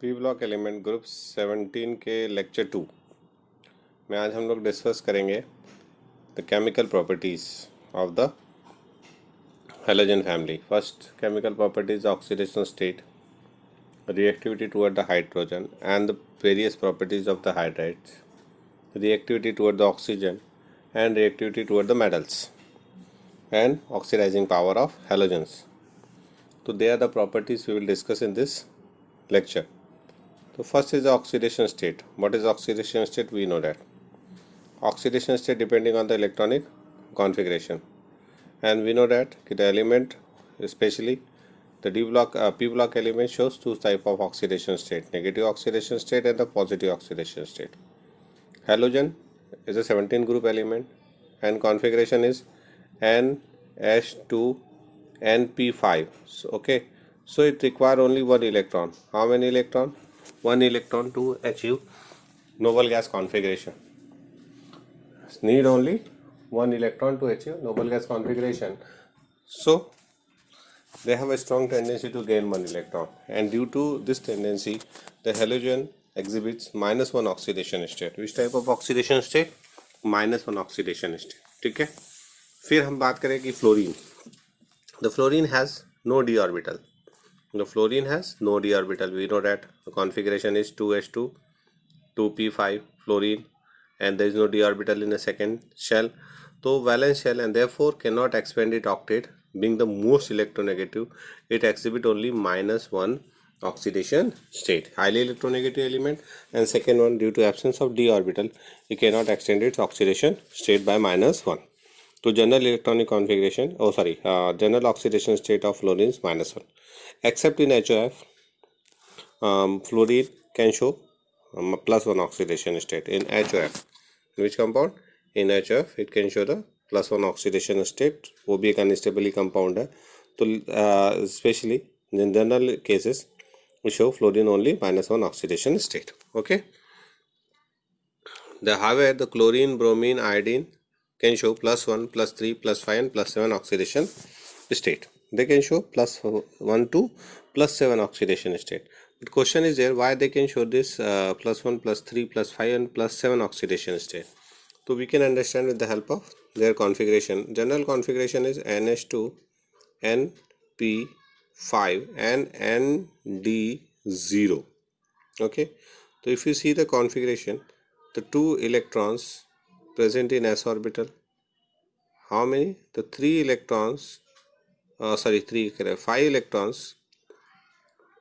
P block element group 17 के lecture 2 में आज हम लोग डिस्कस करेंगे the chemical properties of the halogen family. First chemical properties oxidation state, reactivity toward the hydrogen and the various properties of the hydrides, reactivity toward the oxygen and reactivity toward the metals, and oxidizing power of halogens. So they are the properties we will discuss in this lecture. So first is the oxidation state. What is oxidation state? We know that oxidation state depending on the electronic configuration, and we know that the element, especially the P block element, shows two type of oxidation state: negative oxidation state and the positive oxidation state. Halogen is a 17 group element and configuration is NH2 NP5. So, okay, so it require only one electron. How many electron? One electron to achieve noble gas configuration. Need only one electron to achieve noble gas configuration. So they have a strong tendency to gain one electron, and due to this tendency the halogen exhibits -1 oxidation state. Which type of oxidation state? -1 oxidation state. ठीक है. फिर हम बात करें कि fluorine. The fluorine has no d orbital. The fluorine has no d orbital. We know that the configuration is 2s2 2p5 fluorine, and there is no d orbital in the second shell, so valence shell, and therefore cannot expand its octet. Being the most electronegative, it exhibit only -1 oxidation state, highly electronegative element. And second one, due to absence of d orbital, it cannot extend its oxidation state by -1. So general electronic configuration, general oxidation state of fluorine is -1, except in HOF. Fluorine can show +1 oxidation state in HOF. Which compound? In HOF it can show the +1 oxidation state. वो भी एक unstable compound है, तो especially in general cases we show fluorine only -1 oxidation state. Okay. However, the chlorine, bromine, iodine can show +1, +3, +5 and +7 oxidation state. They can show +1 to +7 oxidation state. But question is there, why they can show this +1, +3, +5 and +7 oxidation state? So we can understand with the help of their configuration. General configuration is NH2, NP5 and ND0. Okay. So if you see the configuration, the 2 electrons present in s orbital. How many? The 5 electrons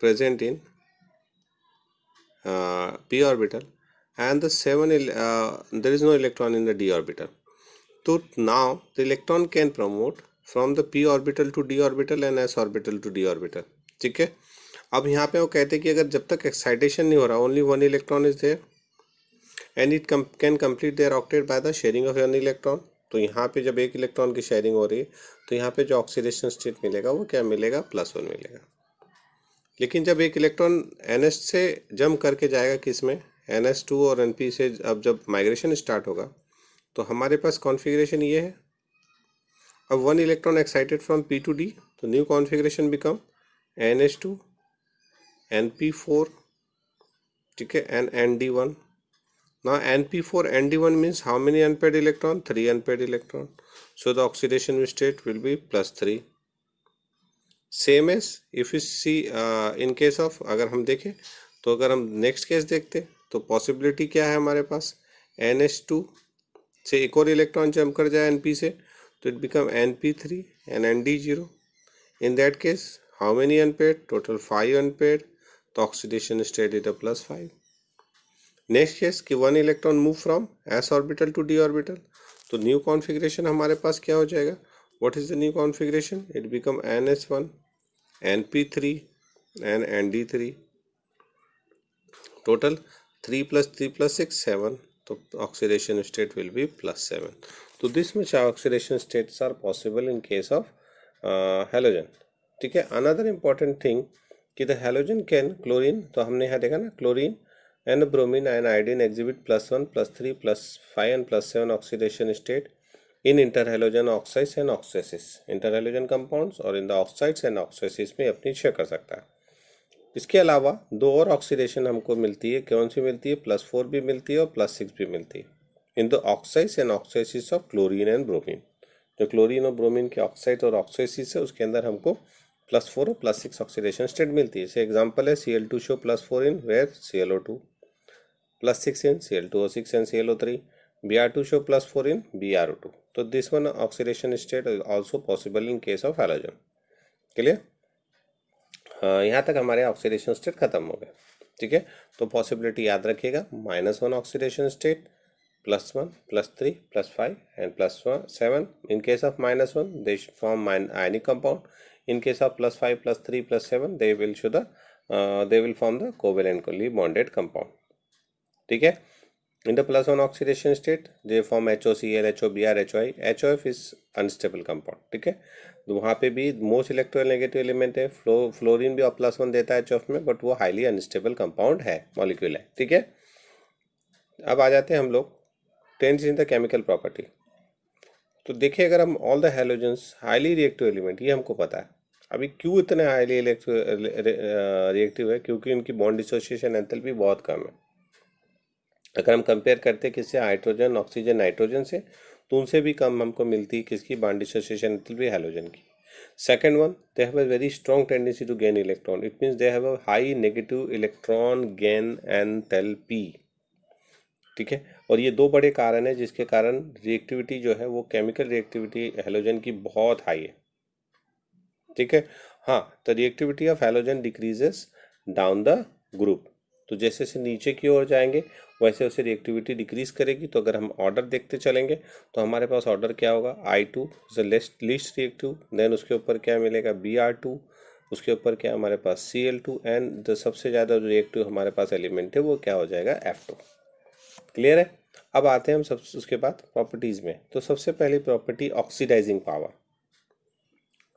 present in p orbital, and the 7 there is no electron in the d orbital. So now the electron can promote from the p orbital to d orbital and s orbital to d orbital. ठीक है. अब यहाँ पे वो कहते हैं कि अगर जब तक एक्साइटेशन नहीं हो रहा, only one electron is there and it can complete their octet by the sharing of one electron. तो यहाँ पे जब एक इलेक्ट्रॉन की शेयरिंग हो रही है तो यहाँ पे जो ऑक्सीडेशन स्टेट मिलेगा वो क्या मिलेगा? +1 मिलेगा. लेकिन जब एक इलेक्ट्रॉन NH से जम करके जाएगा किसमें? NH2 और NP से. अब जब माइग्रेशन स्टार्ट होगा तो हमारे पास कॉन्फ़िगरेशन ये है. अब 1 electron excited from P to D, तो new configuration become NH2 NP4, ठीक है, and ND1. Now NP4 ND1 means how many unpaired electron? 3 unpaired electron. So the oxidation state will be +3. Same as if you see in case of, अगर हम देखें तो अगर हम next case देखते तो पॉसिबिलिटी क्या है हमारे पास? NH2 से एक और इलेक्ट्रॉन जंप कर जाए NP से, तो it become NP3 and ND0. In that case, how many unpaired? Total 5 unpaired. तो oxidation state is +5. Next case कि 1 electron move from s orbital to d orbital, तो न्यू कॉन्फ़िगरेशन हमारे पास क्या हो जाएगा? What is the new configuration? It become NH1 NP3 and ND3. Total 3 + 3 + 6 7, तो oxidation state will be +7. तो this much oxidation states are possible in case of halogen. ठीक है. अनदर इम्पॉर्टेंट थिंग कि द हेलोजन कैन, क्लोरीन, तो हमने यहाँ देखा ना, chlorine and bromine and iodine exhibit +1, +3, +5 and +7 oxidation state in interhalogen oxides and oxases. Interhalogen compounds और in the oxides and oxases में अपनी शेयर कर सकता है. इसके अलावा दो और ऑक्सीडेशन हमको मिलती है, कौन सी मिलती है, +4 भी मिलती है और +6 भी मिलती है in the oxides and oxyacids of chlorine and bromine. जो क्लोरीन और ब्रोमीन के ऑक्साइड और ऑक्साइसिस है उसके अंदर हमको +4 और +6 ऑक्सीडेशन स्टेट मिलती है। जैसे एग्जाम्पल है Cl2 show +4 in where ClO2, +6 in Cl2O6 and ClO3, Br2 show +4 in Br2. तो this one oxidation state is also possible in case of halogen. Clear? हाँ, यहाँ तक हमारे ऑक्सीडेशन स्टेट खत्म हो गए। ठीक है, तो पॉसिबिलिटी याद रखिएगा, -1 oxidation state, +1, +3, +5 and +7। In case of -1 they form ionic compound. In case of +5, +3, +7 they will show the they will form the covalently bonded compound. ठीक है, in the +1 oxidation state they form HOCl, HOBr, HOI, HOF is unstable compound। ठीक है, तो वहाँ पे भी most electronegative element है, fluorine भी +1 देता है HOF में, बट वो हाईली अनस्टेबल कंपाउंड है, मॉलिक्यूल है। ठीक है, अब आ जाते हैं हम लोग trends in the chemical property. तो देखिए, अगर हम all the halogens highly reactive element, ये हमको पता है। अभी क्यों इतने हाईली रिएक्टिव है, क्योंकि इनकी बॉन्ड डिसोसिएशन एंथैल्पी बहुत कम है। अगर हम कंपेयर करते हैं किससे, हाइड्रोजन, ऑक्सीजन, नाइट्रोजन से, तो उनसे भी कम हमको मिलती है किसकी, बॉन्ड डिसोसिएशन एंथैल्पी, हैलोजन की। Second one, they have a very strong tendency to gain electron, it means they have a high negative electron gain enthalpy. ठीक है, और ये दो बड़े कारण है जिसके कारण रिएक्टिविटी जो है वो केमिकल रिएक्टिविटी हैलोजन की बहुत हाई है। ठीक है, हाँ, तो reactivity of halogen decreases down the group, तो जैसे जैसे नीचे की ओर जाएंगे वैसे वैसे रिएक्टिविटी डिक्रीज करेगी। तो अगर हम ऑर्डर देखते चलेंगे तो हमारे पास ऑर्डर क्या होगा, I2 is least reactive, then उसके ऊपर क्या मिलेगा, Br2, उसके ऊपर क्या हमारे पास Cl2, एंड जो सबसे ज़्यादा रिएक्टिव हमारे पास एलिमेंट है वो क्या हो जाएगा, F2। क्लियर है? अब आते हैं हम सब उसके बाद प्रॉपर्टीज़ में। तो सबसे पहली प्रॉपर्टी ऑक्सीडाइजिंग पावर।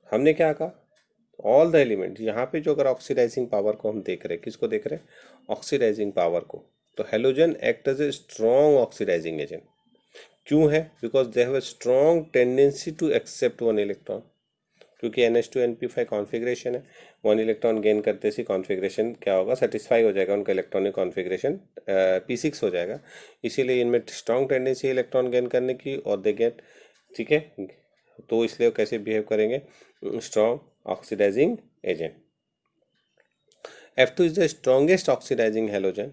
हमने क्या कहा, ऑल द एलिमेंट, यहाँ पे जो अगर ऑक्सीडाइजिंग पावर को हम देख रहे हैं, किसको देख रहे हैं, ऑक्सीडाइजिंग पावर को, तो halogen act as a strong oxidising agent. क्यों है, because they have a strong tendency to accept one electron, क्योंकि NH2 NP5 कॉन्फिग्रेशन है, 1 इलेक्ट्रॉन गेन करते से कॉन्फिग्रेशन क्या होगा, सेटिस्फाई हो जाएगा, उनका इलेक्ट्रॉनिक कॉन्फिग्रेशन P6 हो जाएगा। इसीलिए इनमें स्ट्रॉन्ग टेंडेंसी इलेक्ट्रॉन गेन करने की, और दे गेट, ठीक है, तो इसलिए वो कैसे बिहेव करेंगे, strong oxidising agent. F2 is the strongest oxidising halogen.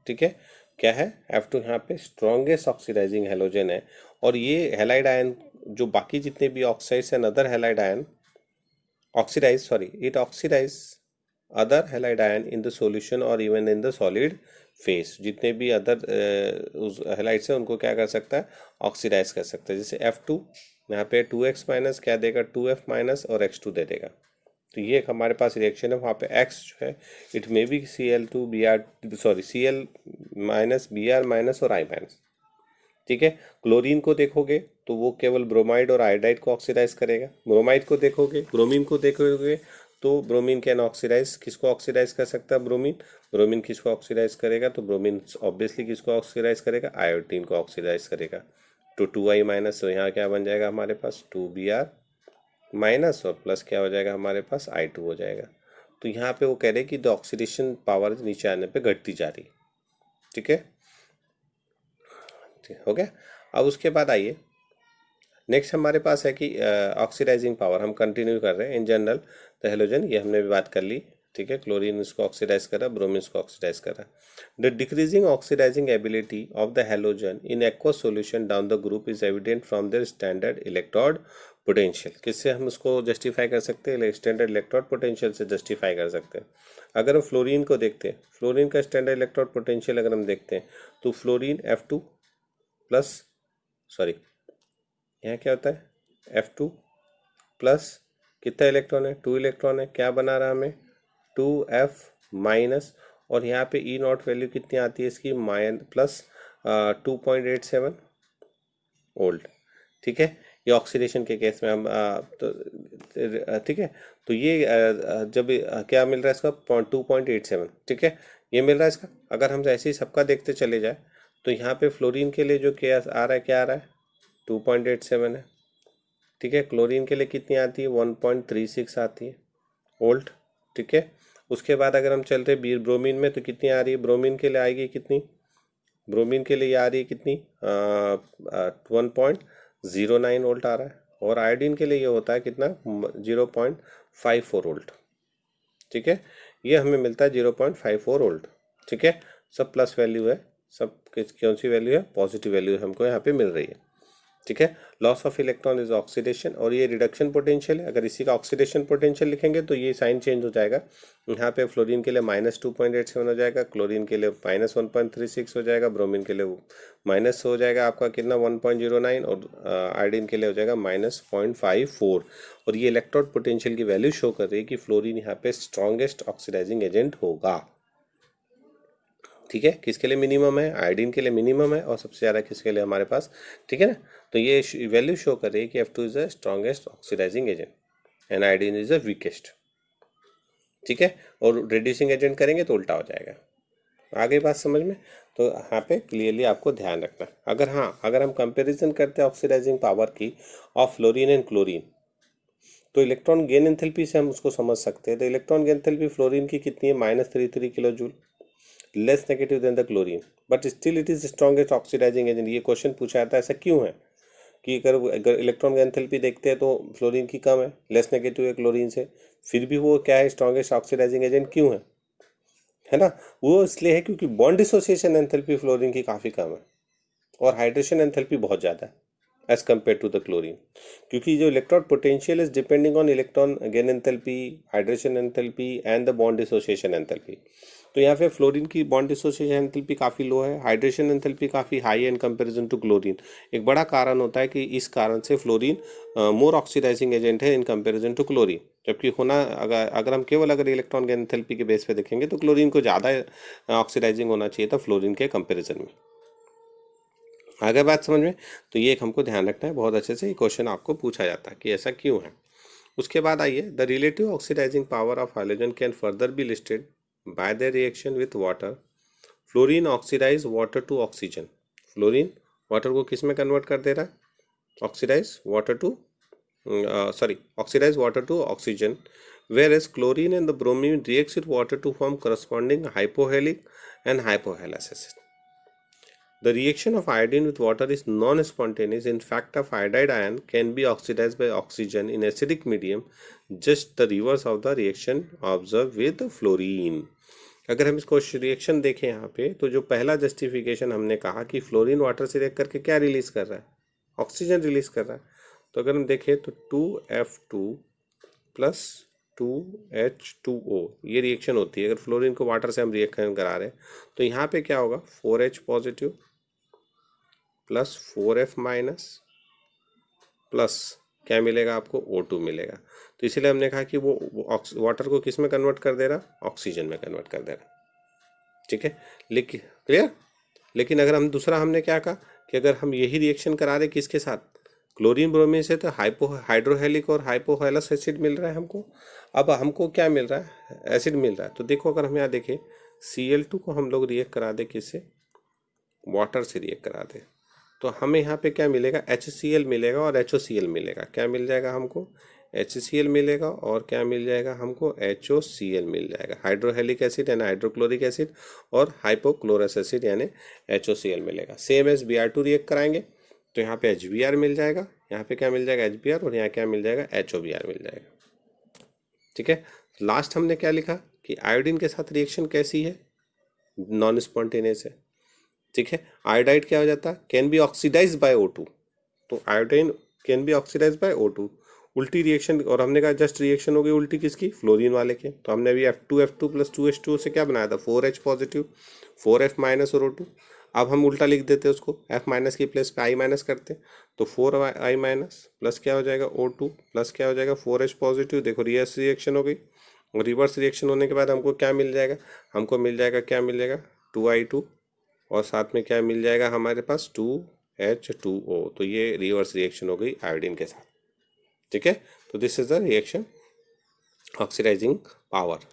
ठीक है, क्या है, F2 यहाँ पे स्ट्रॉन्गेस्ट ऑक्सीडाइजिंग हेलोजन है। और ये हैलाइड आयन, जो बाकी जितने भी oxides and other halide ion it oxidize other halide ion in the solution or even in the solid phase। जितने भी अदर उस हैलाइड्स हैं उनको क्या कर सकता है, ऑक्सीडाइज कर सकता है। जैसे F2 यहाँ पे 2x माइनस क्या देगा, 2f माइनस और x2 दे देगा। तो ये एक हमारे पास रिएक्शन है, वहाँ पे x जो है it may be Cl minus, Br minus और I माइनस। ठीक है, क्लोरीन को देखोगे तो वो केवल ब्रोमाइड और आयोडाइड को ऑक्सीडाइज करेगा। ब्रोमाइड को देखोगे, ब्रोमीन को देखोगे तो ब्रोमीन कैन ऑक्सीडाइज, किसको ऑक्सीडाइज कर सकता है, ब्रोमीन। ब्रोमीन किसको ऑक्सीडाइज करेगा, तो ब्रोमीन ऑब्वियसली किसको ऑक्सीडाइज करेगा, आयोडीन को ऑक्सीडाइज करेगा। तो 2I माइनस, तो यहाँ क्या बन जाएगा हमारे पास, 2Br माइनस, और प्लस क्या हो जाएगा हमारे पास, I2 हो जाएगा। तो यहाँ पे वो कह रहे कि द ऑक्सीडेशन पावर नीचे आने पे घटती जा रही। ठीक है, हो गया। अब उसके बाद आइए नेक्स्ट हमारे पास है कि ऑक्सीडाइजिंग पावर, हम कंटिन्यू कर रहे हैं। इन जनरल द हेलोजन, ये हमने भी बात कर ली। ठीक है, क्लोरीन इसको ऑक्सीडाइज कर रहा है, ब्रोमीन इसको ऑक्सीडाइज कर रहा है। The decreasing oxidising ability of the halogen in aqueous solution down the group is evident from their standard electrode potential. किससे हम उसको जस्टिफाई कर सकते हैं, स्टैंडर्ड इलेक्ट्रोड पोटेंशियल से जस्टिफाई कर सकते हैं। अगर हम फ्लोरीन को देखते हैं, फ्लोरीन का स्टैंडर्ड इलेक्ट्रोड पोटेंशियल अगर हम देखते हैं तो फ्लोरीन F2 प्लस, सॉरी यहाँ क्या होता है, F2 प्लस, कितना इलेक्ट्रॉन है, 2 इलेक्ट्रॉन है, क्या बना रहा हमें, 2F माइनस, और यहाँ पे E0 वैल्यू कितनी आती है इसकी, प्लस 2.87 वोल्ट। ठीक है, ये ऑक्सीडेशन के केस में हम ठीक है, तो ये जब क्या मिल रहा है इसका, 2.87। ठीक है, ये मिल रहा है इसका। अगर हम ऐसे ही सबका देखते चले जाए तो यहाँ पे फ्लोरीन के लिए जो क्या आ रहा है, क्या आ रहा है, 2.87 है। ठीक है, क्लोरीन के लिए कितनी आती है, 1.36 आती है वोल्ट। ठीक है, उसके बाद अगर हम चल रहे ब्रोमीन में तो कितनी आ रही है, ब्रोमीन के लिए आएगी कितनी, ब्रोमीन के लिए ये आ रही है कितनी, 1.09 वोल्ट आ रहा है, और आयोडीन के लिए ये होता है कितना, 0.54 वोल्ट। ठीक है, ये हमें मिलता है 0.54 वोल्ट। ठीक है, सब प्लस वैल्यू है, सब कौन सी वैल्यू है, पॉजिटिव वैल्यू हमको यहाँ पे मिल रही है। ठीक है, loss of electron is oxidation, और ये रिडक्शन पोटेंशियल है। अगर इसी का ऑक्सीडेशन पोटेंशियल लिखेंगे तो ये साइन चेंज हो जाएगा। यहाँ पे फ्लोरीन के लिए -2.87 हो जाएगा, क्लोरीन के लिए -1.36 हो जाएगा, ब्रोमीन के लिए माइनस हो जाएगा आपका कितना 1.09, और आयोडीन के लिए हो जाएगा -0.54। और ये इलेक्ट्रोड पोटेंशियल की वैल्यू शो कर रही है कि फ्लोरीन यहाँ पे स्ट्रॉन्गेस्ट ऑक्सीडाइजिंग एजेंट होगा। ठीक है, किसके लिए मिनिमम है, आयोडीन के लिए मिनिमम है, और सबसे ज़्यादा किसके लिए हमारे पास। ठीक है ना, तो ये वैल्यू शो कर रही है कि F2 is the strongest oxidising agent and iodine is the weakest. ठीक है, और रिड्यूसिंग एजेंट करेंगे तो उल्टा हो जाएगा। आ गई बात समझ में, तो यहाँ पे क्लियरली आपको ध्यान रखना। अगर हम कंपेरिजन करते हैं ऑक्सीडाइजिंग पावर की ऑफ फ्लोरीन एंड क्लोरीन, तो इलेक्ट्रॉन गेन एंथैल्पी से हम उसको समझ सकते हैं। तो इलेक्ट्रॉन गेन एंथैल्पी फ्लोरीन की कितनी है, -33 kilo joule, less negative than the chlorine, but still it is strongest oxidising agent. ये क्वेश्चन पूछा जाता है, ऐसा क्यों है कि अगर इलेक्ट्रॉन की एंथैल्पी देखते हैं तो फ्लोरीन की कम है, लेस नेगेटिव है क्लोरीन से, फिर भी वो क्या है, स्ट्रॉन्गेस्ट ऑक्सीडाइजिंग एजेंट क्यों है ना। वो इसलिए है क्योंकि बॉन्ड डिसोसिएशन एंथैल्पी फ्लोरीन की काफ़ी कम है, और हाइड्रेशन एंथैल्पी बहुत ज़्यादा है as compare to the chlorine, क्योंकि जो electron potential is depending on electron gain enthalpy, hydration enthalpy and the bond dissociation enthalpy. तो यहाँ पे फ्लोरीन की बॉन्ड डिसोसिएशन एंथैल्पी काफ़ी लो है, हाइड्रेशन एंथैल्पी काफ़ी हाई है इन कंपैरिजन टू क्लोरीन। एक बड़ा कारण होता है कि इस कारण से फ्लोरीन मोर ऑक्सीडाइजिंग एजेंट है इन कंपैरिजन टू क्लोरीन, जबकि होना अगर इलेक्ट्रॉन गेन एंथैल्पी के बेस पे देखेंगे तो क्लोरीन को ज़्यादा ऑक्सीडाइजिंग होना चाहिए था फ्लोरीन के कंपेरिजन में। आगे बात समझ में, तो ये एक हमको ध्यान रखना है बहुत अच्छे से, ये क्वेश्चन आपको पूछा जाता है कि ऐसा क्यों है। उसके बाद आइए, the relative oxidising power of hydrogen can further be listed by the reaction with water. Fluorine oxidise water to oxygen, fluorine water को किस में कन्वर्ट कर दे रहा है, oxidise water to oxidise water to oxygen, whereas chlorine and the bromine reacts with water to form corresponding hypohalic and hypohalous acid. The reaction of iodine with water is non-spontaneous. In fact, a iodide ion can be oxidized by oxygen in acidic medium, just the reverse of the reaction observed with fluorine. अगर हम इसको reaction देखें यहाँ पे, तो जो पहला justification हमने कहा कि फ्लोरीन वाटर से रिएक्ट करके क्या रिलीज कर रहा है, ऑक्सीजन रिलीज कर रहा है। तो अगर हम देखें तो 2F2 प्लस 2H2O ये रिएक्शन होती है। अगर फ्लोरीन को वाटर से हम रिएक्शन करा रहे हैं तो यहाँ पे क्या होगा, 4H positive plus 4F minus plus क्या मिलेगा आपको, O2 मिलेगा। तो इसीलिए हमने कहा कि वो वाटर को किस में कन्वर्ट कर दे रहा, ऑक्सीजन में कन्वर्ट कर दे रहा। ठीक है, लेकिन क्लियर। लेकिन अगर हम दूसरा हमने क्या कहा कि अगर हम यही रिएक्शन करा रहे किसके साथ, क्लोरीन ब्रोमीन से, तो हाइड्रोहेलिक और हाइपोहेलस एसिड मिल रहा है हमको। अब हमको क्या मिल रहा है, एसिड मिल रहा है। तो देखो अगर हम यहाँ देखें Cl2 को हम लोग रिएक्ट करा दे किससे, वाटर से रिएक्ट करा दे, तो हमें यहाँ पे क्या मिलेगा, HCl मिलेगा और HOCl मिलेगा। क्या मिल जाएगा हमको, HCl मिलेगा और क्या मिल जाएगा हमको, HOCl मिल जाएगा। हाइड्रोहेलिक एसिड यानी हाइड्रोक्लोरिक एसिड और हाइपोक्लोरस एसिड यानी HOCl मिलेगा। सेम एज Br2 रिएक्ट कराएंगे तो यहाँ पे HBr मिल जाएगा, यहाँ पे क्या मिल जाएगा HBr, और यहाँ क्या मिल जाएगा HOBr मिल जाएगा। ठीक है, लास्ट हमने क्या लिखा कि आयोडीन के साथ रिएक्शन कैसी है, नॉन स्पॉन्टेनियस है। ठीक है, आयोडाइड क्या हो जाता है, can be oxidise by O2, तो iodine can be oxidise by O2, उल्टी रिएक्शन। और हमने कहा जस्ट रिएक्शन हो गई उल्टी किसकी, फ्लोरीन वाले के। तो हमने अभी F2 प्लस 2H2 से क्या बनाया था, 4H पॉजिटिव 4F माइनस और O2। अब हम उल्टा लिख देते हैं उसको, F माइनस की प्लेस पे I माइनस करते, तो 4I माइनस प्लस क्या हो जाएगा O2 प्लस क्या हो जाएगा 4H पॉजिटिव। देखो रिवर्स रिएक्शन हो गई, और रिवर्स रिएक्शन होने के बाद हमको क्या मिल जाएगा, हमको मिल जाएगा क्या मिल जाएगा 2I2, और साथ में क्या मिल जाएगा हमारे पास 2H2O। तो ये रिवर्स रिएक्शन हो गई आयोडीन के साथ। ठीक है, तो this is the reaction oxidising power.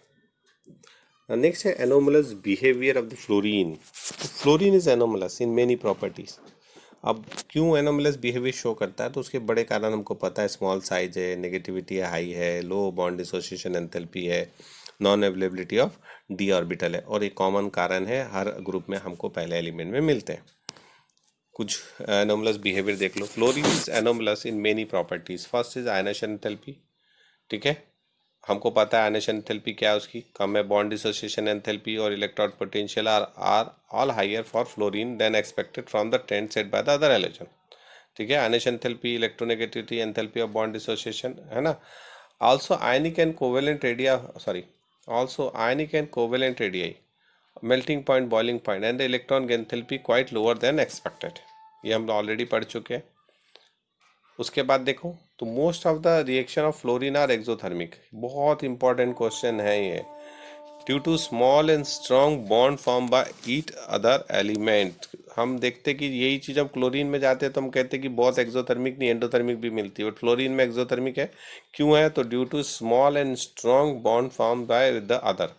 Next है anomalous behaviour of the fluorine. Fluorine is anomalous in many properties. अब क्यों एनोमलस बिहेवियर शो करता है, तो उसके बड़े कारण हमको पता है, स्मॉल साइज है, नेगेटिविटी हाई है, लो बॉन्ड डिसोसिएशन एंथैल्पी है, non availability of D orbital है, और एक कॉमन कारण है, हर ग्रुप में हमको पहले एलिमेंट में मिलते हैं। कुछ एनोमलस बिहेवियर देख लो। Fluorine is anomalous in many properties. First is ionisation enthalpy, ठीक है, हमको पता है आयनेशन एंथैल्पी क्या है उसकी, कम है। बॉन्ड डिसोसिएशन एंथैल्पी और electron potential are all higher for fluorine than expected from the trend set by the other halogen, ठीक है। Ionisation enthalpy, electronegativity, enthalpy of bond dissociation, है ना। Also ionic and covalent radii, sorry, also ionic and covalent radii, melting point, boiling point and the electron enthalpy quite lower than expected, ये हम already पढ़ चुके हैं। उसके बाद देखो तो most of the reaction of fluorine are exothermic, बहुत इंपॉर्टेंट क्वेश्चन है ये। Due to small and strong bond form by each other element, हम देखते कि यही चीज़ हम क्लोरीन में जाते हैं तो हम कहते हैं कि बहुत एक्सोथर्मिक नहीं, एंडोथर्मिक भी मिलती है, बट फ्लोरीन में एक्सोथर्मिक है। क्यों है? तो due to small and strong bond form by the other.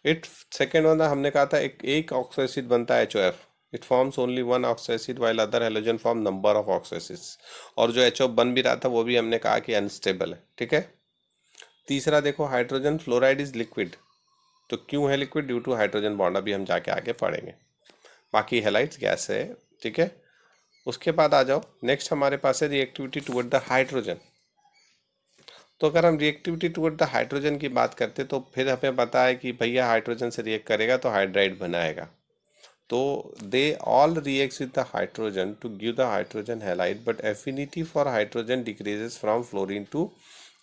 It second वाला हमने कहा था एक ऑक्सो एसिड बनता है HOF, it forms only one oxo acid while other halogen form number of oxo acids, और जो HO बन भी रहा था वो भी हमने कहा कि अनस्टेबल है, ठीक है। तीसरा देखो, हाइड्रोजन फ्लोराइड इज लिक्विड, तो क्यों है liquid? Due to hydrogen bond, अभी हम जाके आगे पढ़ेंगे। बाकी हैलाइड्स गैस है, ठीक है। उसके बाद आ जाओ, नेक्स्ट हमारे पास है रिएक्टिविटी टुवर्ड द हाइड्रोजन। तो अगर हम रिएक्टिविटी टुवर्ड द हाइड्रोजन की बात करते तो फिर हमें पता है कि भैया हाइड्रोजन से रिएक्ट करेगा तो हाइड्राइड बनाएगा, तो they all reacts with the hydrogen to give the hydrogen halide, but affinity for hydrogen decreases from fluorine to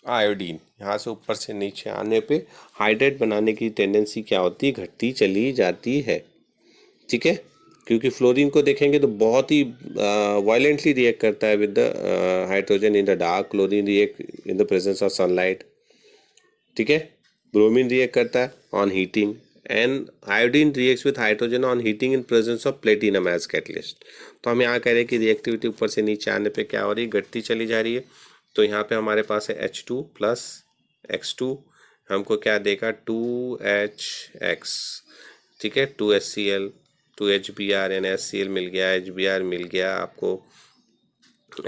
iodine. यहाँ से ऊपर से नीचे आने पे हाइड्राइड बनाने की टेंडेंसी क्या होती है? घटती चली जाती है, ठीक है। क्योंकि फ्लोरीन को देखेंगे तो बहुत ही वायलेंटली रिएक्ट करता है with the hydrogen in the dark, chlorine react in the presence of sunlight, ठीक है। ब्रोमीन रिएक्ट करता है on heating, and iodine reacts with hydrogen on heating in presence of platinum as catalyst. तो हम यहाँ कह रहे हैं कि रिएक्टिविटी ऊपर से नीचे आने पे क्या हो रही है? घटती चली जा रही है। तो यहाँ पे हमारे पास है H2 प्लस X2, हमको क्या देगा? 2HX, ठीक है, 2HCl, 2HBr यानी HCl मिल गया, HBr मिल गया, आपको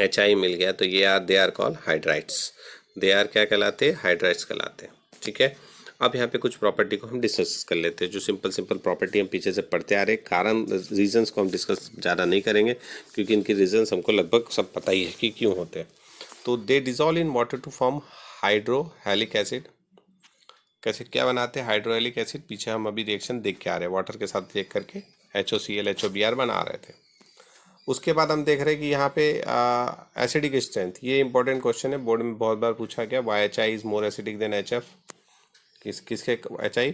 HI मिल गया, तो ये they are call hydrides, they are क्या कहलाते हैं? हाइड्राइड्स कहलाते हैं, ठीक है। अब यहाँ पे कुछ प्रॉपर्टी को हम डिस्कस कर लेते हैं, जो सिंपल सिंपल प्रॉपर्टी हम पीछे से पढ़ते आ रहे हैं। कारण रीजंस को हम डिस्कस ज़्यादा नहीं करेंगे क्योंकि इनकी रीजंस हमको लगभग सब पता ही है कि क्यों होते हैं। तो they dissolve in water to form hydrohalic acid. कैसे क्या बनाते हैं? हाइड्रोहेलिक एसिड, पीछे हम अभी रिएक्शन देख के आ रहे हैं, वाटर के साथ रिएक्ट करके HOCl HOBr बना रहे थे। उसके बाद हम देख रहे हैं कि यहाँ पे एसिडिक स्ट्रेंथ, ये इंपॉर्टेंट क्वेश्चन है, बोर्ड में बहुत बार पूछा गया। Why HI is more acidic than HF, किसके HI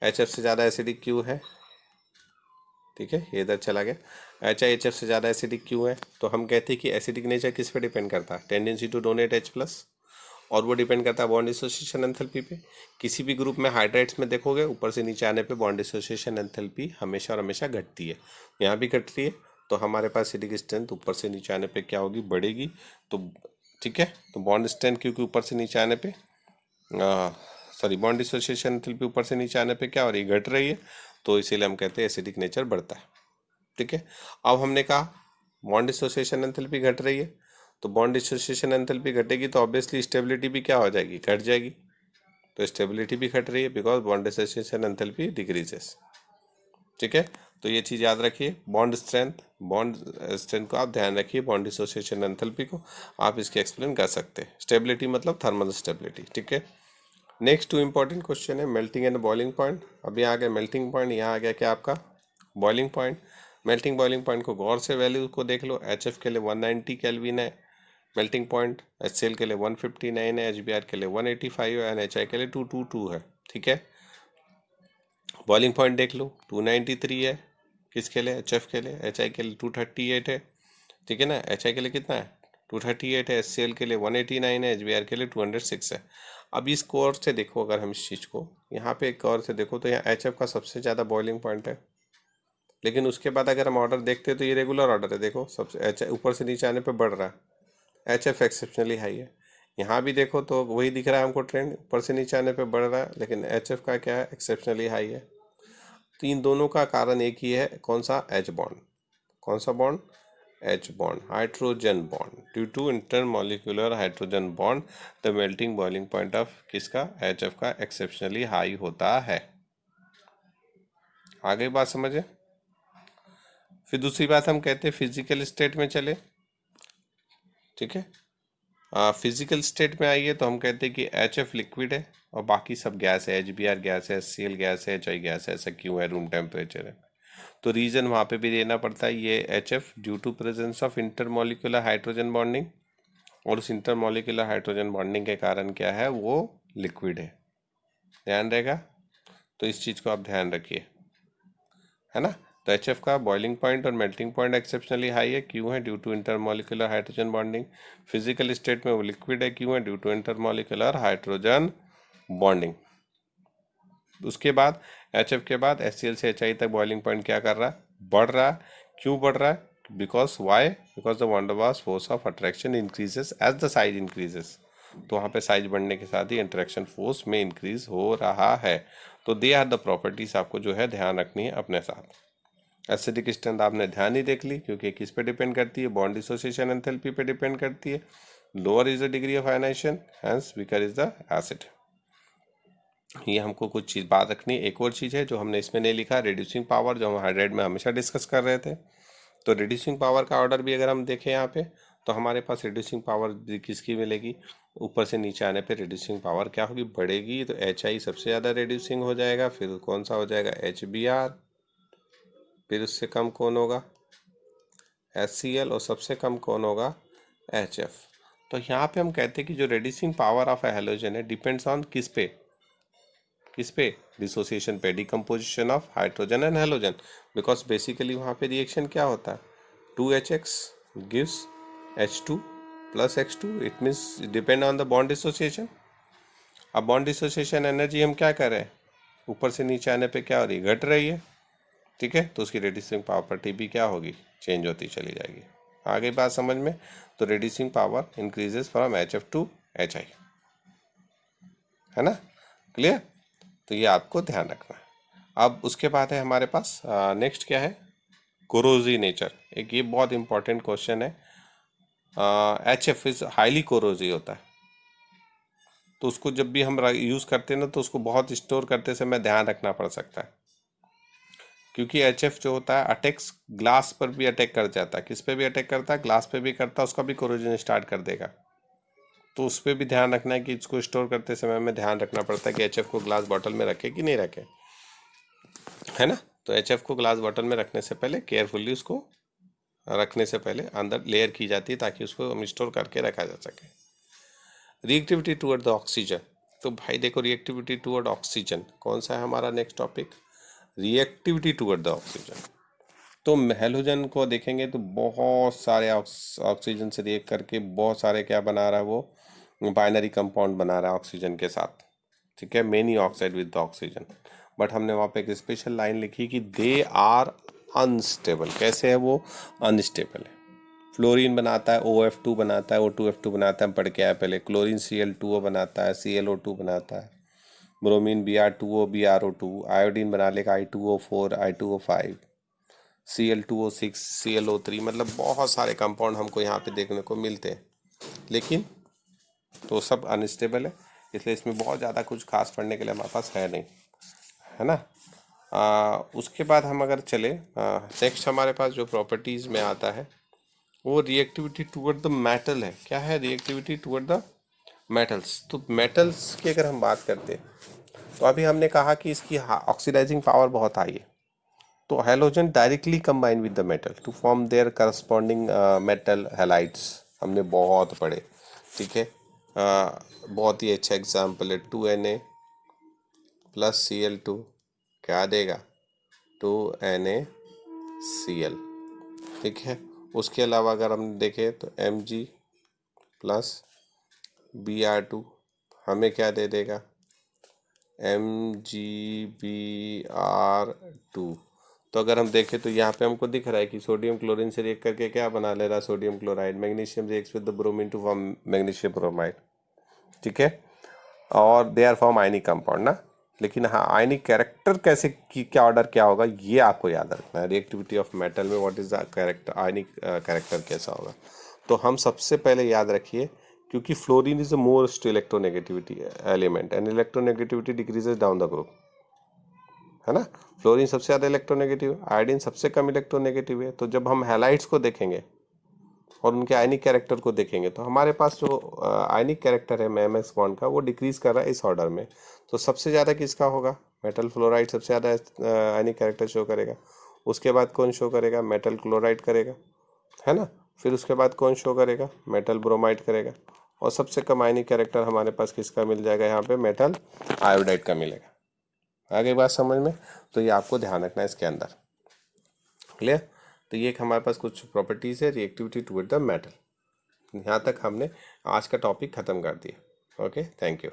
HF से ज़्यादा एसिडिक क्यों है? ठीक है, ये इधर चला गया। HI HF से ज़्यादा एसिडिक क्यों है? तो हम कहते हैं कि एसिडिक नेचर किस पे डिपेंड करता है? टेंडेंसी टू डोनेट H+, और वो डिपेंड करता है बॉन्ड डिसोसिएशन एंथैल्पी पे। किसी भी ग्रुप में हाइड्राइड्स में देखोगे ऊपर से नीचे आने पे बॉन्ड डिसोसिएशन एंथैल्पी हमेशा और हमेशा घटती है, यहाँ भी घट रही है। तो हमारे पास एसिडिक स्ट्रेंथ ऊपर से नीचे आने पे क्या होगी? बढ़ेगी। तो ठीक है, तो बॉन्ड स्ट्रेंथ क्योंकि ऊपर से नीचे आने पे सॉरी बॉन्ड डिसोसिएशन एंथैल्पी ऊपर से नीचे आने पे क्या हो रही है? घट रही है, तो इसीलिए हम कहते हैं एसिडिक नेचर बढ़ता है, ठीक है। अब हमने कहा बॉन्ड डिसोसिएशन एंथैल्पी घट रही है, तो बॉन्ड डिसोसिएशन एंथैल्पी घटेगी तो ऑब्वियसली स्टेबिलिटी भी क्या हो जाएगी? घट जाएगी। तो स्टेबिलिटी भी घट रही है because bond dissociation enthalpy decreases, ठीक है। तो ये चीज़ याद रखिए। बॉन्ड स्ट्रेंथ को आप ध्यान रखिए, बॉन्ड डिसोसिएशन एंथैल्पी को आप इसकी एक्सप्लेन कर सकते हैं। स्टेबिलिटी मतलब थर्मल स्टेबिलिटी, ठीक है। नेक्स्ट 2 इंपॉर्टेंट क्वेश्चन है मेल्टिंग एंड बॉइलिंग पॉइंट। अभी आ गया मेल्टिंग पॉइंट, यहाँ आ गया क्या आपका? Boiling point. Melting boiling point को गौर से वैल्यू को देख लो। HF के लिए 190 केल्विन है मेल्टिंग पॉइंट, HCl के लिए 159 है, HBr के लिए 185 है, एंड HI के लिए 222 है, ठीक है। बॉइलिंग पॉइंट देख लो 293 है, किसके लिए? HF के लिए। HI के लिए 238 है, ठीक है ना। HI के लिए कितना है? 238 है। HCl के लिए 189 है, HBr के लिए 206 है। अब इस कोर से देखो, अगर हम इस चीज़ को यहाँ पे एक और से देखो तो यहाँ HF का सबसे ज़्यादा बॉइलिंग पॉइंट है, लेकिन उसके बाद अगर हम ऑर्डर देखते हैं तो ये रेगुलर ऑर्डर है। देखो सबसे HI ऊपर से नीचे आने पे बढ़ रहा है, HF एक्सेप्शनली हाई है। यहाँ भी देखो तो वही दिख रहा है हमको, ट्रेंड ऊपर से नीचे आने पे बढ़ रहा है, लेकिन HF का क्या है? एक्सेप्शनली हाई है। तो इन दोनों का कारण एक ही है, कौन सा? H bond. कौन सा bond? H bond, hydrogen bond. Due to intermolecular hydrogen bond, the melting boiling point of किसका HF का exceptionally high होता है। आगे बात समझे। फिर दूसरी बात हम कहते हैं फिजिकल स्टेट में चले, ठीक है। फिजिकल स्टेट में आइए तो हम कहते हैं कि HF लिक्विड है और बाकी सब गैस है, HBr गैस है, HCl गैस है, HI गैस है। ऐसा क्यों है? रूम टेम्परेचर है तो रीजन वहाँ पे भी देना पड़ता है। ये HF due to presence of intermolecular hydrogen bonding, और उस इंटरमोलिकुलर हाइड्रोजन बॉन्डिंग के कारण क्या है, वो लिक्विड है। ध्यान रहेगा, तो इस चीज़ को आप ध्यान रखिए, है ना। तो HF का बॉइलिंग पॉइंट और मेल्टिंग पॉइंट एक्सेप्शनली हाई है, क्यों है? Due to intermolecular hydrogen bonding. Physical state में वो लिक्विड है, क्यों है? Due to intermolecular hydrogen bonding. उसके बाद HF के बाद HCl से HI तक बॉइलिंग पॉइंट क्या कर रहा है? बढ़ रहा है। क्यों बढ़ रहा है? Because why? Because the van der Waals force of attraction increases as the size increases. तो वहाँ पे साइज बढ़ने के साथ ही इंटरेक्शन फोर्स में इंक्रीज हो रहा है। तो दे आर द प्रॉपर्टीज आपको जो है ध्यान रखनी है अपने साथ। एसिडिक स्ट्रेंथ आपने ध्यान ही देख ली, क्योंकि किस पे डिपेंड करती है? बॉन्ड डिसोसिएशन एंथैल्पी पे डिपेंड करती है। Lower is the degree of ionisation, hence weaker is the acid. ये हमको कुछ चीज़ बात रखनी है। एक और चीज़ है जो हमने इसमें नहीं लिखा, रिड्यूसिंग पावर, जो हम हाइड्रेट में हमेशा डिस्कस कर रहे थे। तो रिड्यूसिंग पावर का ऑर्डर भी अगर हम देखें यहाँ पे, तो हमारे पास रिड्यूसिंग पावर किसकी मिलेगी? ऊपर से नीचे आने पे रिड्यूसिंग पावर क्या होगी? बढ़ेगी। तो HI सबसे ज़्यादा रिड्यूसिंग हो जाएगा, फिर कौन सा हो जाएगा? HBr, फिर उससे कम कौन होगा? HCl, और सबसे कम कौन होगा? HF। तो यहाँ पे हम कहते हैं कि जो reducing power of A halogen है डिपेंड्स ऑन किस पे? किस पे? डिसोसिएशन पे, decomposition of hydrogen and halogen. Because basically वहाँ पे रिएक्शन क्या होता है? 2HX gives H2 plus X2, it means depend on the bond dissociation. अब बॉन्ड डिसोसिएशन एनर्जी हम क्या कर रहे हैं? ऊपर से नीचे आने पे क्या हो रही है? घट रही है, ठीक है। तो उसकी रेडिसिंग प्रॉपर्टी भी क्या होगी? चेंज होती चली जाएगी। आ गई बात समझ में? तो reducing power increases from HF to HI, है ना। क्लियर? तो ये आपको ध्यान रखना है। अब उसके बाद है हमारे पास नेक्स्ट क्या है? कोरोजी नेचर। एक ये बहुत इंपॉर्टेंट क्वेश्चन है। HF इज हाईली कोरोजी होता है, तो उसको जब भी हम यूज़ करते हैं ना, तो उसको बहुत स्टोर करते समय ध्यान रखना पड़ सकता है, क्योंकि HF जो होता है अटैक्स ग्लास पर भी अटैक कर जाता है। किस पे भी अटैक करता है? ग्लास पे भी करता है, उसका भी कोरोजन स्टार्ट कर देगा। तो उस पर भी ध्यान रखना है कि इसको स्टोर करते समय में ध्यान रखना पड़ता है कि HF को ग्लास बॉटल में रखे कि नहीं रखे, है ना। तो HF को ग्लास बॉटल में रखने से पहले केयरफुली उसको रखने से पहले अंदर लेयर की जाती है, ताकि उसको हम स्टोर करके रखा जा सके। Reactivity toward the oxygen. तो भाई देखो, रिएक्टिविटी टुवर्ड ऑक्सीजन कौन सा है हमारा next topic? Reactivity toward the oxygen. तो हैलोजन को देखेंगे तो बहुत सारे ऑक्सीजन से रिएक्ट करके बहुत सारे क्या बना रहा है? वो बाइनरी कंपाउंड बना रहा है ऑक्सीजन के साथ, ठीक है। Many oxide with the oxygen. But हमने वहाँ पे एक स्पेशल लाइन लिखी कि दे आर अनस्टेबल। कैसे है वो? अनस्टेबल है। फ्लोरीन बनाता है OF2 बनाता है, O2F2 बनाता है, हम पढ़ के आए पहले। क्लोरीन Cl2O बनाता है, ClO2 बनाता है। ब्रोमीन Br2O BrO2, आयोडीन बना लेगा I2O4 I2O5, Cl2O6 ClO3। मतलब बहुत सारे कंपाउंड हमको यहाँ पे देखने को मिलते हैं, लेकिन तो सब अनस्टेबल है, इसलिए इसमें बहुत ज़्यादा कुछ खास पढ़ने के लिए हमारे पास है नहीं, है ना। उसके बाद हम अगर चले नेक्स्ट हमारे पास जो प्रॉपर्टीज़ में आता है वो रिएक्टिविटी टुवर्ड द मेटल है। क्या है? Reactivity toward the metals. तो मेटल्स की अगर हम बात करते हैं, तो अभी हमने कहा कि इसकी ऑक्सीडाइजिंग पावर बहुत हाई है। तो halogen directly combine with the metal to form their corresponding metal halides. हमने बहुत पढ़े, ठीक है। बहुत ही अच्छा एग्जाम्पल है 2Na प्लस Cl2 क्या देगा? 2NaCl, ठीक है। उसके अलावा अगर हम देखें तो Mg प्लस Br2 हमें क्या दे देगा? MgBr2। तो अगर हम देखें तो यहाँ पे हमको दिख रहा है कि सोडियम क्लोरीन से रिएक्ट करके क्या बना ले रहा है? Sodium chloride. Magnesium reacts with the bromine to form magnesium bromide, ठीक है। और they are form ionic compound ना। लेकिन हाँ आयनिक कैरेक्टर कैसे की क्या ऑर्डर क्या होगा ये आपको याद रखना है। रिएक्टिविटी ऑफ मेटल में what is the character, ionic character कैसा होगा। तो हम सबसे पहले याद रखिए, क्योंकि fluorine is the most electronegativity element and electronegativity decreases down the group, है ना। फ्लोरीन सबसे ज़्यादा इलेक्ट्रोनेगेटिव है, आयोडीन सबसे कम इलेक्ट्रोनेगेटिव है। तो जब हम हैलाइड्स को देखेंगे और उनके आयनिक कैरेक्टर को देखेंगे तो हमारे पास जो आयनिक कैरेक्टर है एमएस बॉन्ड का वो डिक्रीज कर रहा है इस ऑर्डर में। तो सबसे ज़्यादा किसका होगा, मेटल फ्लोराइड सबसे ज़्यादा आयनिक कैरेक्टर शो करेगा। उसके बाद कौन शो करेगा, मेटल क्लोराइड करेगा, है ना। फिर उसके बाद कौन शो करेगा, मेटल ब्रोमाइड करेगा। और सबसे कम आयनिक कैरेक्टर हमारे पास किसका मिल जाएगा यहाँ पे, मेटल आयोडाइड का मिलेगा। आ गई बात समझ में। तो ये आपको ध्यान रखना है इसके अंदर, क्लियर। तो ये एक हमारे पास कुछ प्रॉपर्टीज है रिएक्टिविटी टुवर्ड द मेटल। यहाँ तक हमने आज का टॉपिक ख़त्म कर दिया। Okay, thank you.